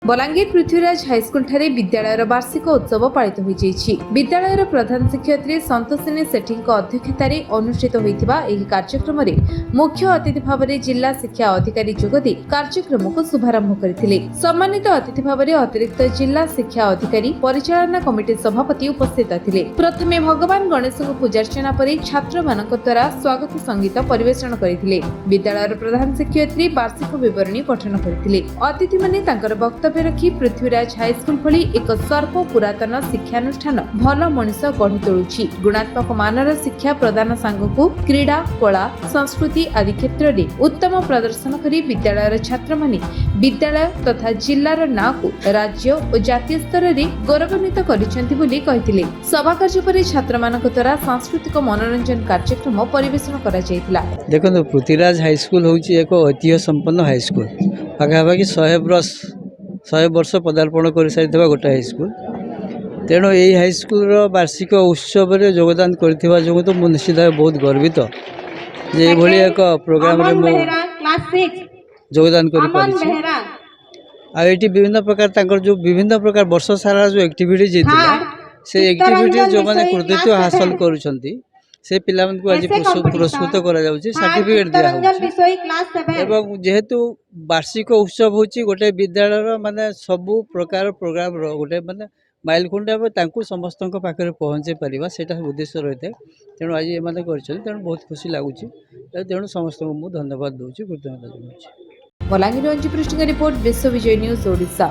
Balangir Prithviraj high school ठारे विद्यालयर वार्षिक उत्सव पालित होईଯାଇଛି। विद्यालयर प्रधान शिक्षयित्री संतोषिनी सेठी अध्यक्षतार अनुष्ठित होइतिबा एही कार्यक्रम रे मुख्य अतिथि भाव में जिला शिक्षा अधिकारी जोगदे कार्यक्रम को शुभारंभ करथिले। सम्मानित अतिथि भाव में अतिरिक्त जिला शिक्षा अधिकारी परिचालना कमिटी सभापति उपस्थित थिले। प्रथमे भगवान गणेश को पूजार्चना पर छात्र मानक द्वारा स्वागत संगीत परिवेषण करथिले। विद्यालयर प्रधान शिक्षयित्री वार्षिक विवरणी पठन करथिले। अतिथि माने तांकर वक्तव्य रखी पृथ्वीराज हाईस्कूल भली एक सर्व पुरातन शिक्षानुष्ठान भल मनिष गढ़ी तोलुछि। गुणात्मक मानर शिक्षा प्रदान सांगकु क्रीड़ा कला संस्कृति आदि क्षेत्र में उत्तम प्रदर्शन करी विद्यालयर छात्र माने विद्यालय तथा जिल्लार नाँ को राज्य और जातीय स्तर में गौरवान्वित करिसेंति बोली कहिथिले। सभा कार्य पर छात्र मानक द्वारा सांस्कृतिक मनोरंजन कार्यक्रम परिवेषण करा जायतिला। देखो पृथ्वीराज हाईस्कूल होउछि एक ऐतिह्य संपन्न हाईस्कूल। पाखापाखि 100 वर्ष पदार्पण कर सारी गोटे हाईस्कूल। तेणु यही हाईस्कूल वार्षिक उत्सव में योगदान करथिबा जो तो निश्चित भाव बहुत गर्वित जे भली एक प्रोग्राम योगदान कर विभिन्न प्रकार जो विभिन्न प्रकार वर्ष सारा जो एक्टिविटीज से एक्टिविटी जो मैंने कृतित्व हासिल करुछंती से पिला को आज पुरस्कृत करा जाउछि, सर्टिफिकेट दिया होछि। एवं जेहेतु वार्षिक उत्सव होछि गोटे विद्यालय माने सबु प्रकार प्रोग्राम रो गोटे माने माइलखुंड तांकु समस्त पाखे पहुँचे पारिबा सेटा उद्देश्य रही है। तेणु आज ये करछन तेणु बहुत खुशी लगुछि। तेणु समस्त को मु धन्यवाद दूछि, कृतज्ञता जनाउछि। बलांगीर अंजु पृष्ठ रिपोर्ट विश्व विजय न्यूज ओडिशा।